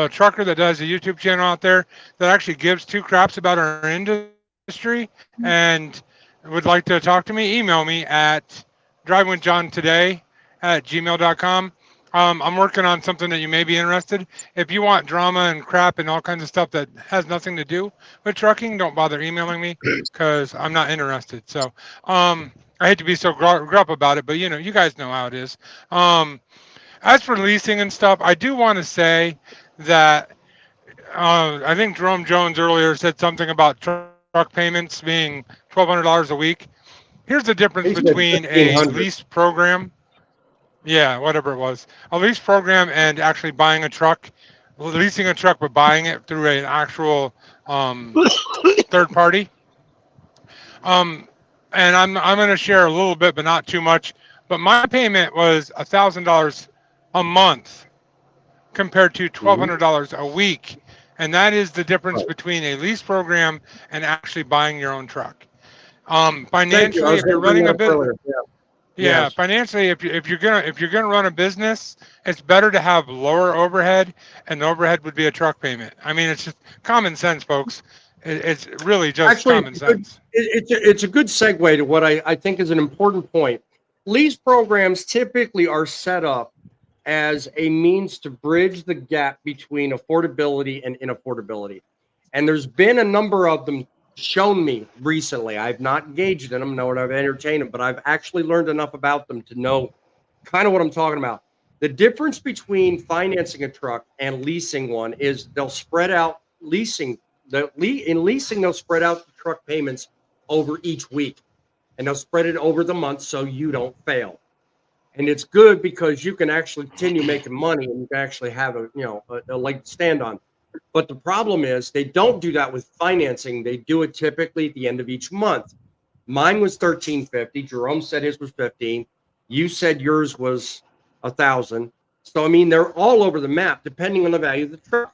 trucker that does a YouTube channel out there that actually gives two craps about our industry and would like to talk to me, email me at drivingwithjohntoday@gmail.com. I'm working on something that you may be interested. If you want drama and crap and all kinds of stuff that has nothing to do with trucking, don't bother emailing me because I'm not interested. So I hate to be so gruff about it, but you guys know how it is. As for leasing and stuff, I do want to say that I think Jerome Jones earlier said something about truck payments being $1,200 a week. Here's the difference He said between a 1,500. lease program. Yeah, whatever it was. A lease program and actually buying a truck, leasing a truck, but buying it through an actual third party. Um, and I'm going to share a little bit, but not too much. But my payment was $1,000 a month compared to $1,200 a week, and that is the difference Right. between a lease program and actually buying your own truck. Thank you. I Financially, was if you're going to bring running that a up business. earlier. Yeah. Yeah, Yes. financially, if you're gonna run a business, it's better to have lower overhead, and the overhead would be a truck payment. I mean, it's just common sense, folks. It's really just Actually, common sense. it's a good segue to what I think is an important point. Lease programs typically are set up as a means to bridge the gap between affordability and inaffordability. And there's been a number of them shown me recently. I've not engaged in them, nor have I entertained them, but I've actually learned enough about them to know kind of what I'm talking about. The difference between financing a truck and leasing one is they'll spread out in leasing they'll spread out the truck payments over each week, and they'll spread it over the month so you don't fail. And it's good because you can actually continue making money and you can actually have a leg to stand on. But the problem is they don't do that with financing. They do it typically at the end of each month. Mine was 1350. Jerome said his was 15. You said yours was 1,000. So I mean, they're all over the map depending on the value of the truck.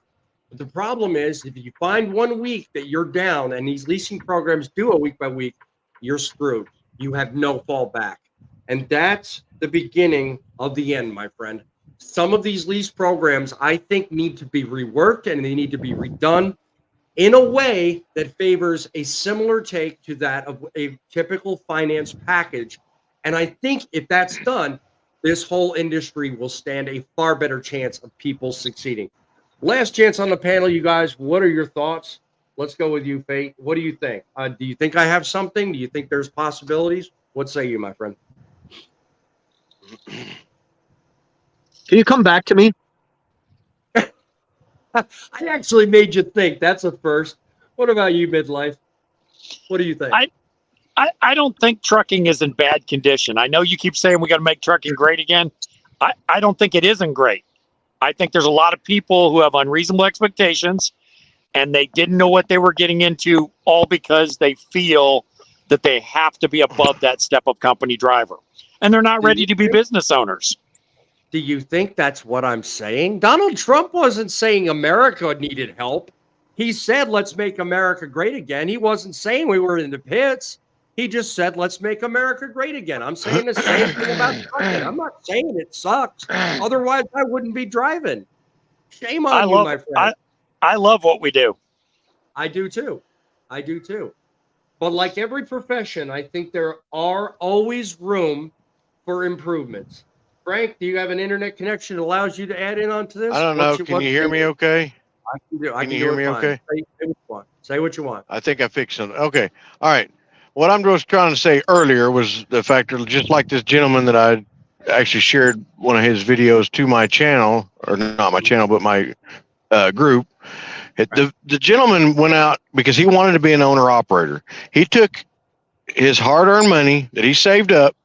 But the problem is, if you find one week that you're down, and these leasing programs do a week by week, you're screwed. You have no fallback, and that's the beginning of the end, my friend. Some of these lease programs, I think, need to be reworked and they need to be redone in a way that favors a similar take to that of a typical finance package. And I think if that's done, this whole industry will stand a far better chance of people succeeding. Last chance on the panel, you guys. What are your thoughts? Let's go with you, Fate. What do you think? Do you think I have something? Do you think there's possibilities? What say you, my friend? Can you come back to me? I actually made you think. That's a first. What about you, midlife? What do you think? I don't think trucking is in bad condition. I know you keep saying we got to make trucking great again. I don't think it isn't great. I think there's a lot of people who have unreasonable expectations and they didn't know what they were getting into, all because they feel that they have to be above that step-up company driver. And they're not ready to be business owners. Do you think that's what I'm saying? Donald Trump wasn't saying America needed help. He said, let's make America great again. He wasn't saying we were in the pits. He just said, let's make America great again. I'm saying the same thing about trucking. I'm not saying it sucks. Otherwise, I wouldn't be driving. Shame on you, my friend. I love what we do. I do too. I do too. But like every profession, I think there are always room for improvements. Frank, do you have an internet connection that allows you to add in onto this? I don't know. Can you hear me okay? I can do. Can you hear me okay? Say what you want. Say what you want. I think I fixed something. Okay. All right. What I'm just trying to say earlier was the fact that just like this gentleman that I actually shared one of his videos to my channel, or not my channel, but my group. The gentleman went out because he wanted to be an owner operator. He took his hard-earned money that he saved up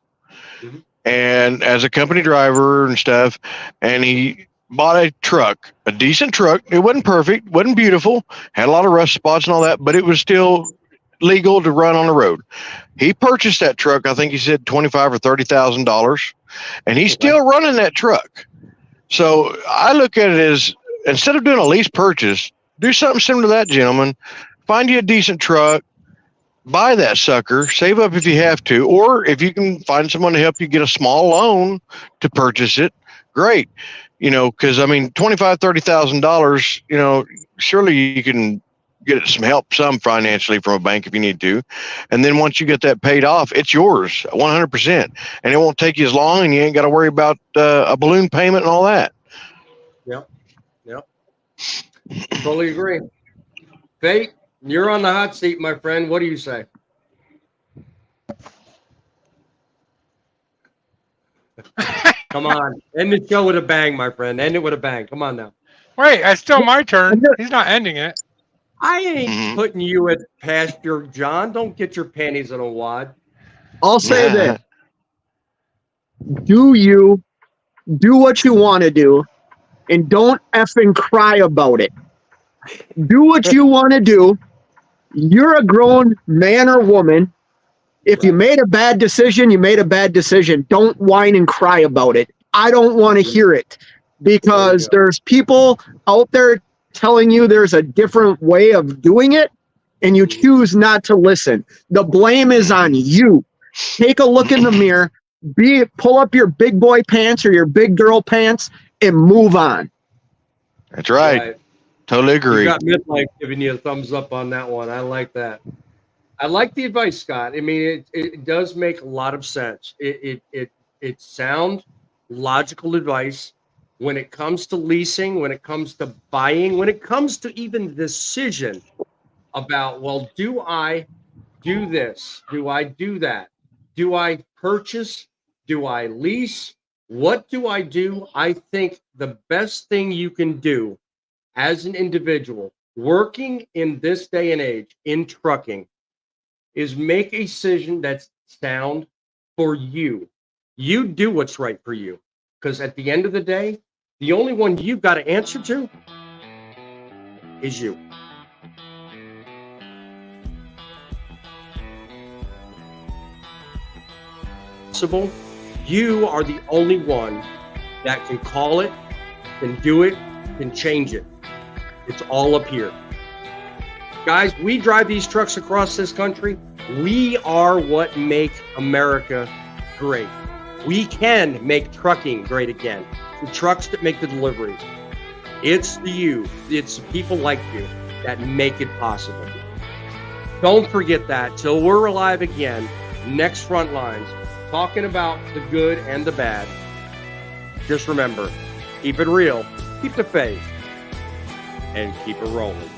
and as a company driver and stuff, and he bought a truck, a decent truck. It wasn't perfect, wasn't beautiful, had a lot of rust spots and all that, but it was still legal to run on the road. He purchased that truck. I think he said $25,000 or $30,000, and he's still running that truck. So I look at it as, instead of doing a lease purchase, do something similar to that gentleman. Find you a decent truck, buy that sucker, save up if you have to, or if you can find someone to help you get a small loan to purchase it, great. You know, because I mean, $25,000, $30,000, you know, surely you can get some help, some financially from a bank if you need to. And then once you get that paid off, it's yours 100%. And it won't take you as long, and you ain't got to worry about a balloon payment and all that. Yep. Totally agree. Fate, you're on the hot seat, my friend. What do you say? Come on. End the show with a bang, my friend. End it with a bang. Come on now. Wait, it's still my turn. He's not ending it. I ain't putting you at pasture, John. Don't get your panties in a wad. I'll say this. Do what you want to do, and don't effing cry about it. Do what you want to do. You're a grown man or woman. If you made a bad decision, you made a bad decision. Don't whine and cry about it. I don't want to hear it, because there's people out there telling you there's a different way of doing it, and you choose not to listen. The blame is on you. Take a look in the mirror, pull up your big boy pants or your big girl pants, and move on. That's right. Totally agree. You got Midlife giving you a thumbs up on that one. I like that. I like the advice, Scott. I mean, it does make a lot of sense. It sound logical advice when it comes to leasing, when it comes to buying, when it comes to even the decision about, well, do I do this? Do I do that? Do I purchase? Do I lease? What do I do? I think the best thing you can do as an individual working in this day and age in trucking is make a decision that's sound for you. You do what's right for you. Because at the end of the day, the only one you've got to answer to is you. You are the only one that can call it, can do it, can change it. It's all up here. Guys, we drive these trucks across this country. We are what make America great. We can make trucking great again. The trucks that make the deliveries. It's you. It's people like you that make it possible. Don't forget that till we're alive again. Next Frontlines, talking about the good and the bad. Just remember, keep it real, keep the faith, and keep it rolling.